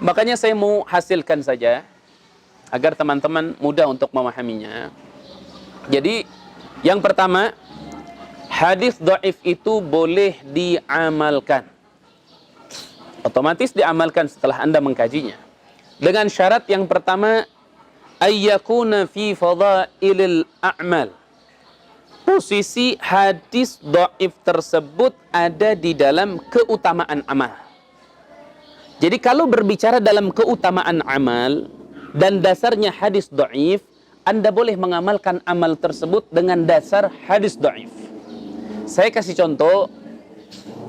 Makanya saya mau hasilkan saja agar teman-teman mudah untuk memahaminya. Jadi yang pertama, hadis dhaif itu boleh diamalkan. Otomatis diamalkan setelah Anda mengkajinya. Dengan syarat yang pertama, ayyakuna fi fadailil a'mal. Posisi hadis dhaif tersebut ada di dalam keutamaan amal. Jadi kalau berbicara dalam keutamaan amal dan dasarnya hadis dhaif, Anda boleh mengamalkan amal tersebut dengan dasar hadis dhaif. Saya kasih contoh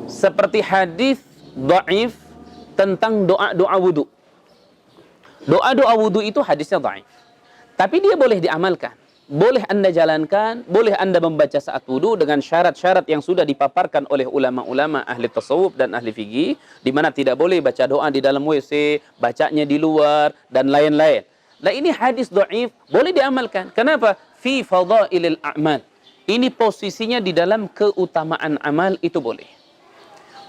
seperti hadis dhaif tentang doa-doa wudu. Doa-doa wudu itu hadisnya dhaif. Tapi dia boleh diamalkan. Boleh Anda jalankan, boleh Anda membaca saat wudu dengan syarat-syarat yang sudah dipaparkan oleh ulama-ulama ahli tasawuf dan ahli fikih, di mana tidak boleh baca doa di dalam WC, bacanya di luar, dan lain-lain. Nah ini hadis dhaif, boleh diamalkan. Kenapa? Fi fadailil a'mal. Ini posisinya di dalam keutamaan amal, itu boleh.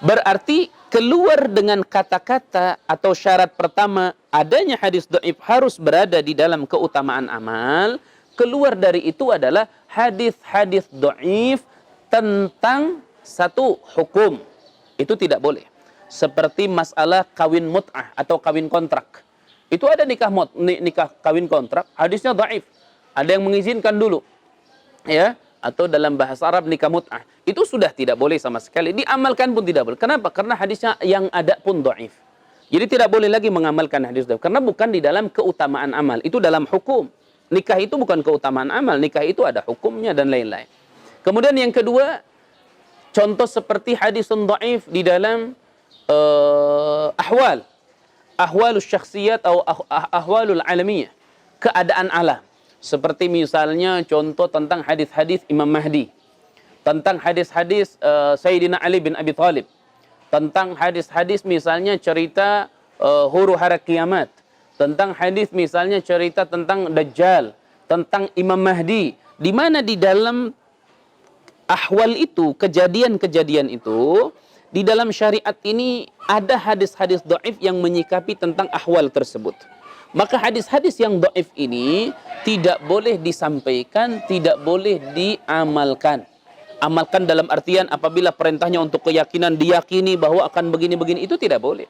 Berarti keluar dengan kata-kata atau syarat pertama, adanya hadis dhaif harus berada di dalam keutamaan amal. Keluar dari itu adalah hadis-hadis dhaif tentang satu hukum. Itu tidak boleh. Seperti masalah kawin mut'ah atau kawin kontrak. Itu ada nikah kawin kontrak, hadisnya dhaif. Ada yang mengizinkan dulu. Ya, atau dalam bahasa Arab nikah mut'ah. Itu sudah tidak boleh sama sekali. Diamalkan pun tidak boleh. Kenapa? Karena hadisnya yang ada pun dhaif. Jadi tidak boleh lagi mengamalkan hadis dhaif. Karena bukan di dalam keutamaan amal. Itu dalam hukum. Nikah itu bukan keutamaan amal. Nikah itu ada hukumnya dan lain-lain. Kemudian yang kedua, contoh seperti hadis dhaif di dalam ahwalus syakhsiyat atau ahwalul alamiyah. Keadaan alam. Seperti misalnya contoh tentang hadis-hadis Imam Mahdi. Tentang hadis-hadis Sayyidina Ali bin Abi Thalib. Tentang hadis-hadis misalnya cerita huru hara kiamat. Tentang hadis misalnya cerita tentang Dajjal, tentang Imam Mahdi, di mana di dalam ahwal itu, kejadian-kejadian itu, di dalam syariat ini ada hadis-hadis dhaif yang menyikapi tentang ahwal tersebut. Maka hadis-hadis yang dhaif ini tidak boleh disampaikan, tidak boleh diamalkan. Amalkan dalam artian apabila perintahnya untuk keyakinan diyakini bahwa akan begini-begini, itu tidak boleh.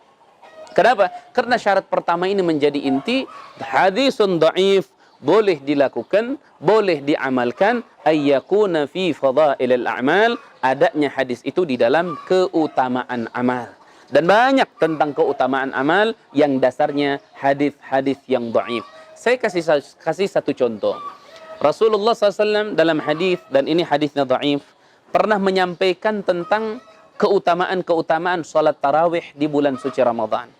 Kenapa? Karena syarat pertama ini menjadi inti. Hadisun dhaif boleh dilakukan, boleh diamalkan, ayyakuna fi fadailil a'mal, adanya hadis itu di dalam keutamaan amal. Dan banyak tentang keutamaan amal yang dasarnya hadis-hadis yang dhaif. Saya kasih satu contoh. Rasulullah SAW dalam hadis, dan ini hadisnya dhaif, pernah menyampaikan tentang keutamaan-keutamaan salat tarawih di bulan suci Ramadan.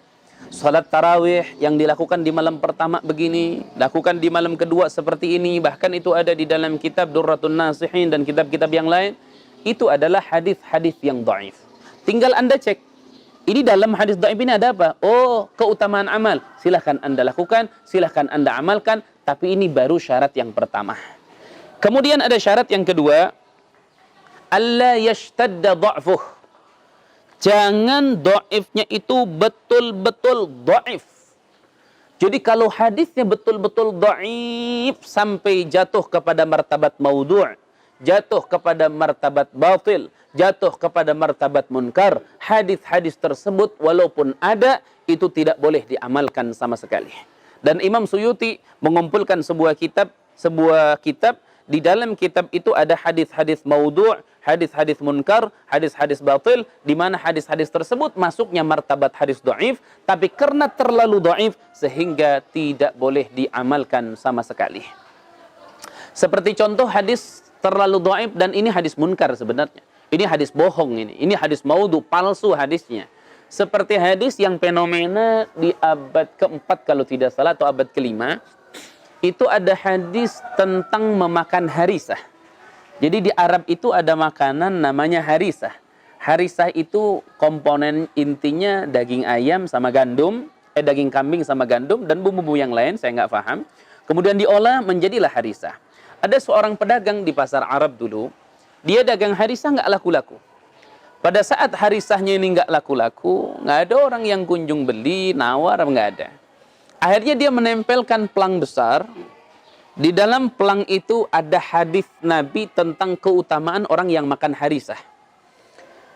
Salat tarawih yang dilakukan di malam pertama begini, lakukan di malam kedua seperti ini, bahkan itu ada di dalam kitab Durratun Nasihin dan kitab-kitab yang lain. Itu adalah hadis-hadis yang dhaif. Tinggal Anda cek, ini dalam hadis dhaif ini ada apa? Oh, keutamaan amal. Silahkan Anda lakukan, silahkan Anda amalkan, tapi ini baru syarat yang pertama. Kemudian ada syarat yang kedua, alla yashtadda dha'fuh. Jangan dhaifnya itu betul-betul dhaif. Jadi kalau hadisnya betul-betul dhaif sampai jatuh kepada martabat maudhu', jatuh kepada martabat batil, jatuh kepada martabat munkar, hadis-hadis tersebut walaupun ada, itu tidak boleh diamalkan sama sekali. Dan Imam Suyuti mengumpulkan sebuah kitab, di dalam kitab itu ada hadis-hadis maudhu', hadis-hadis munkar, hadis-hadis batil, di mana hadis-hadis tersebut masuknya martabat hadis dhaif, tapi karena terlalu dhaif sehingga tidak boleh diamalkan sama sekali. Seperti contoh hadis terlalu dhaif, dan ini hadis munkar sebenarnya. Ini hadis bohong ini hadis maudhu', palsu hadisnya. Seperti hadis yang fenomena di abad keempat kalau tidak salah, atau abad kelima, itu ada hadis tentang memakan harisah. Jadi di Arab itu ada makanan namanya harisah. Harisah itu komponen intinya daging ayam sama gandum, daging kambing sama gandum, dan bumbu-bumbu yang lain, saya nggak paham. Kemudian diolah menjadilah harisah. Ada seorang pedagang di pasar Arab dulu, dia dagang harisah nggak laku-laku. Pada saat harisahnya ini nggak laku-laku, nggak ada orang yang kunjung beli, nawar, nggak ada. Akhirnya dia menempelkan pelang besar. Di dalam pelang itu ada hadis Nabi tentang keutamaan orang yang makan harisah.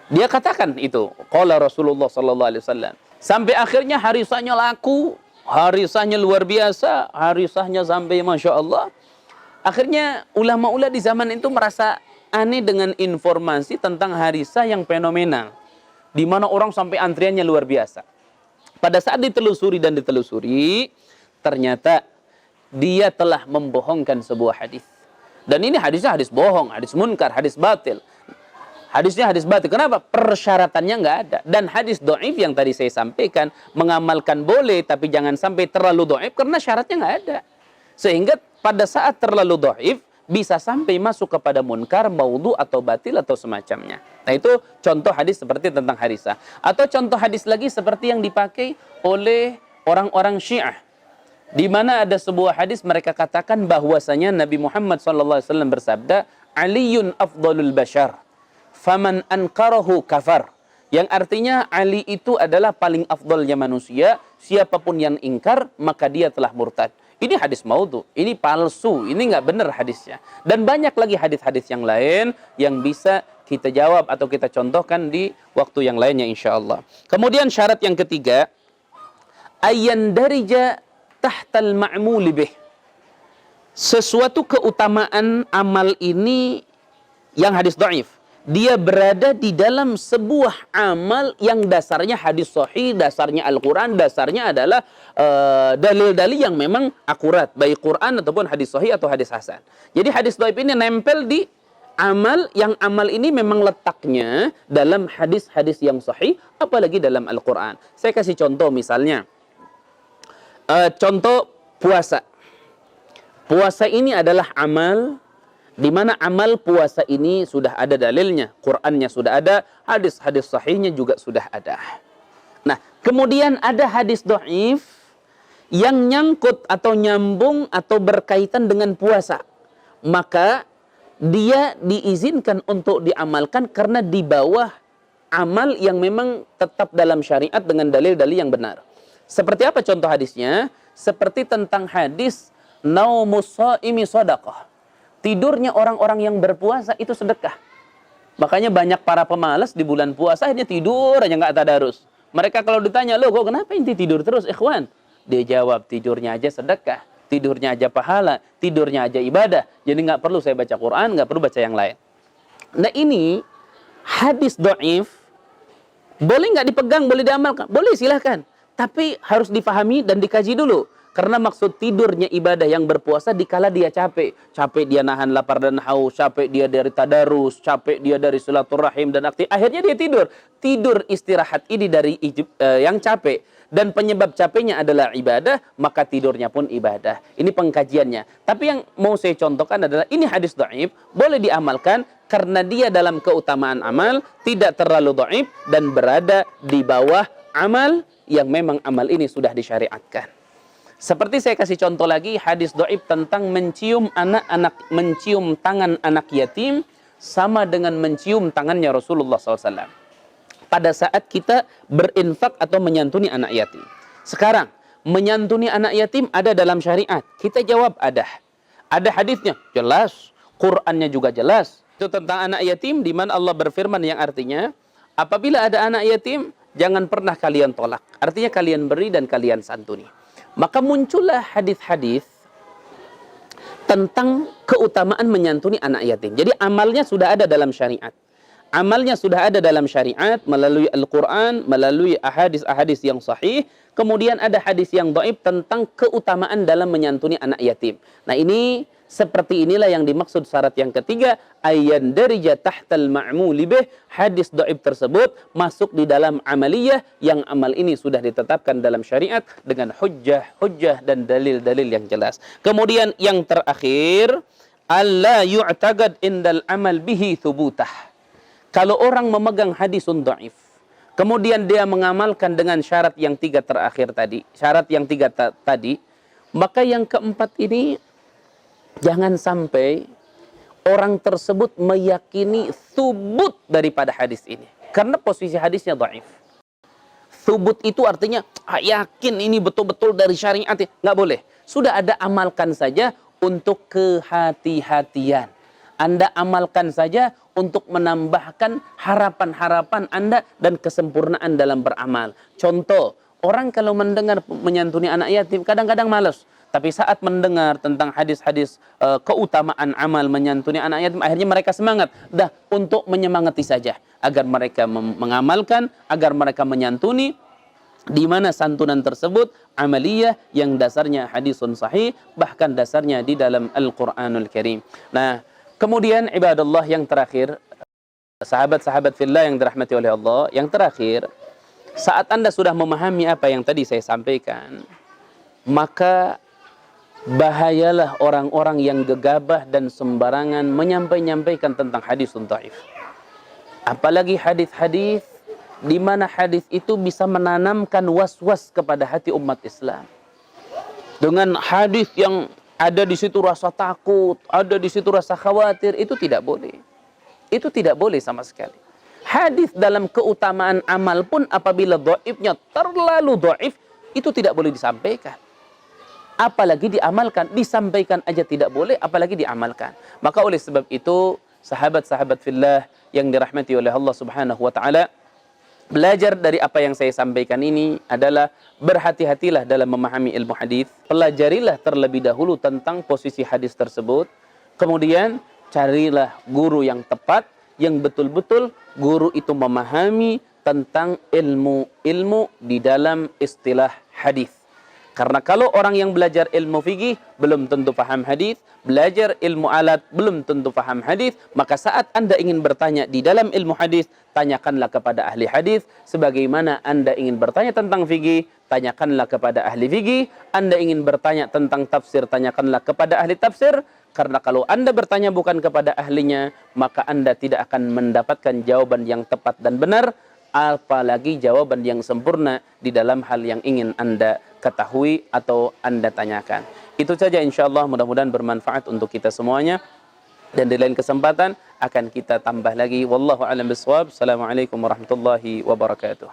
Dia katakan itu, qala Rasulullah sallallahu alaihi wasallam. Sampai akhirnya harisahnya laku, harisahnya luar biasa, harisahnya sampai Masya Allah. Akhirnya ulama-ulama di zaman itu merasa aneh dengan informasi tentang harisah yang fenomenal. Di mana orang sampai antriannya luar biasa. Pada saat ditelusuri, ternyata dia telah membohongkan sebuah hadis. Dan ini hadisnya hadis bohong, hadis munkar, hadis batil. Hadisnya hadis batil. Kenapa? Persyaratannya nggak ada. Dan hadis dhaif yang tadi saya sampaikan, mengamalkan boleh, tapi jangan sampai terlalu dhaif karena syaratnya nggak ada. Sehingga pada saat terlalu dhaif, bisa sampai masuk kepada munkar, maudhu atau batil atau semacamnya. Nah itu contoh hadis seperti tentang harisah. Atau contoh hadis lagi seperti yang dipakai oleh orang-orang Syiah. Di mana ada sebuah hadis mereka katakan bahwasanya Nabi Muhammad SAW bersabda, Aliyun afdalul bashar, faman ankarahu kafar. Yang artinya Ali itu adalah paling afdalnya manusia, siapapun yang ingkar maka dia telah murtad. Ini hadis maudhu, ini palsu, ini nggak benar hadisnya. Dan banyak lagi hadis-hadis yang lain yang bisa kita jawab atau kita contohkan di waktu yang lainnya insya Allah. Kemudian syarat yang ketiga, ayandarija tahtal ma'muli bih. Sesuatu keutamaan amal ini yang hadis dhaif, dia berada di dalam sebuah amal yang dasarnya hadis sahih, dasarnya Al-Quran, dasarnya adalah dalil-dalil yang memang akurat, baik Quran ataupun hadis sahih atau hadis hasan. Jadi hadis dhaif ini nempel di amal yang amal ini memang letaknya dalam hadis-hadis yang sahih, apalagi dalam Al-Quran. Saya kasih contoh misalnya. Contoh puasa. Puasa ini adalah amal di mana amal puasa ini sudah ada dalilnya, Qur'annya sudah ada, hadis-hadis sahihnya juga sudah ada. Nah, kemudian ada hadis dhaif yang nyangkut atau nyambung atau berkaitan dengan puasa. Maka dia diizinkan untuk diamalkan karena di bawah amal yang memang tetap dalam syariat dengan dalil-dalil yang benar. Seperti apa contoh hadisnya? Seperti tentang hadis naumus shaimi shadaqah. Tidurnya orang-orang yang berpuasa itu sedekah. Makanya banyak para pemalas di bulan puasa akhirnya tidur aja nggak tadarus. Mereka kalau ditanya, loh kok kenapa inti tidur terus ikhwan? Dia jawab, tidurnya aja sedekah, tidurnya aja pahala, tidurnya aja ibadah. Jadi nggak perlu saya baca Quran, nggak perlu baca yang lain. Nah ini hadis dhaif, boleh nggak dipegang, boleh diamalkan? Boleh silahkan. Tapi harus difahami dan dikaji dulu. Karena maksud tidurnya ibadah yang berpuasa dikala dia capek. Capek dia nahan lapar dan haus, capek dia dari tadarus, capek dia dari silaturahim dan aktif. Akhirnya dia tidur. Tidur istirahat ini dari yang capek. Dan penyebab capeknya adalah ibadah, maka tidurnya pun ibadah. Ini pengkajiannya. Tapi yang mau saya contohkan adalah ini hadis dhaif, boleh diamalkan karena dia dalam keutamaan amal tidak terlalu dhaif dan berada di bawah amal yang memang amal ini sudah disyariatkan. Seperti saya kasih contoh lagi hadis dhaif tentang mencium mencium tangan anak yatim sama dengan mencium tangannya Rasulullah SAW. Pada saat kita berinfak atau menyantuni anak yatim. Sekarang, menyantuni anak yatim ada dalam syariat. Kita jawab ada. Ada hadisnya, jelas. Qur'annya juga jelas. Itu tentang anak yatim di mana Allah berfirman yang artinya, apabila ada anak yatim, jangan pernah kalian tolak. Artinya kalian beri dan kalian santuni. Maka muncullah hadis-hadis tentang keutamaan menyantuni anak yatim. Jadi amalnya sudah ada dalam syariat. Amalnya sudah ada dalam syariat melalui Al-Quran, melalui ahadis-ahadis yang sahih. Kemudian ada hadis yang dhaif tentang keutamaan dalam menyantuni anak yatim. Nah ini seperti inilah yang dimaksud syarat yang ketiga, ayandarija tahtal ma'muli bih. Hadis dhaif tersebut masuk di dalam amaliyah yang amal ini sudah ditetapkan dalam syariat dengan hujjah dan dalil-dalil yang jelas. Kemudian yang terakhir, alla yu'taqad indal amal bihi thubutah. Kalau orang memegang hadisun dhaif, kemudian dia mengamalkan dengan syarat yang tiga terakhir tadi, maka yang keempat ini jangan sampai orang tersebut meyakini thubut daripada hadis ini. Karena posisi hadisnya dhaif. Thubut itu artinya yakin ini betul-betul dari syariat. Nggak boleh. Sudah ada, amalkan saja untuk kehati-hatian. Anda amalkan saja untuk menambahkan harapan-harapan Anda dan kesempurnaan dalam beramal. Contoh, orang kalau mendengar menyantuni anak yatim kadang-kadang malas. Tapi saat mendengar tentang hadis-hadis keutamaan amal menyantuni anak yatim, akhirnya mereka semangat. Dah, untuk menyemangati saja. Agar mereka mengamalkan, agar mereka menyantuni, di mana santunan tersebut amaliyah yang dasarnya hadisun sahih, bahkan dasarnya di dalam Al-Quranul Karim. Nah, kemudian ibadallah yang terakhir, sahabat-sahabat fillah yang dirahmati oleh Allah, yang terakhir, saat Anda sudah memahami apa yang tadi saya sampaikan, maka bahayalah orang-orang yang gegabah dan sembarangan menyampaikan tentang hadis dhaif. Apalagi hadis-hadis di mana hadis itu bisa menanamkan was-was kepada hati umat Islam. Dengan hadis yang ada di situ rasa takut, ada di situ rasa khawatir, itu tidak boleh. Itu tidak boleh sama sekali. Hadis dalam keutamaan amal pun apabila dhaifnya terlalu dhaif, itu tidak boleh disampaikan. Apalagi diamalkan. Disampaikan aja tidak boleh, apalagi diamalkan. Maka oleh sebab itu, sahabat-sahabat fillah yang dirahmati oleh Allah Subhanahu wa taala, belajar dari apa yang saya sampaikan ini adalah berhati-hatilah dalam memahami ilmu hadis. Pelajarilah terlebih dahulu tentang posisi hadis tersebut. Kemudian carilah guru yang tepat, yang betul-betul guru itu memahami tentang ilmu di dalam istilah hadis. Karena kalau orang yang belajar ilmu fikih belum tentu paham hadis, belajar ilmu alat belum tentu paham hadis, maka saat Anda ingin bertanya di dalam ilmu hadis, tanyakanlah kepada ahli hadis. Sebagaimana Anda ingin bertanya tentang fikih, tanyakanlah kepada ahli fikih. Anda ingin bertanya tentang tafsir, tanyakanlah kepada ahli tafsir. Karena kalau Anda bertanya bukan kepada ahlinya, maka Anda tidak akan mendapatkan jawaban yang tepat dan benar, apalagi jawaban yang sempurna di dalam hal yang ingin Anda ketahui atau Anda tanyakan. Itu saja insyaallah, mudah-mudahan bermanfaat untuk kita semuanya. Dan di lain kesempatan akan kita tambah lagi. Wallahu a'lam bishawab. Assalamualaikum warahmatullahi wabarakatuh.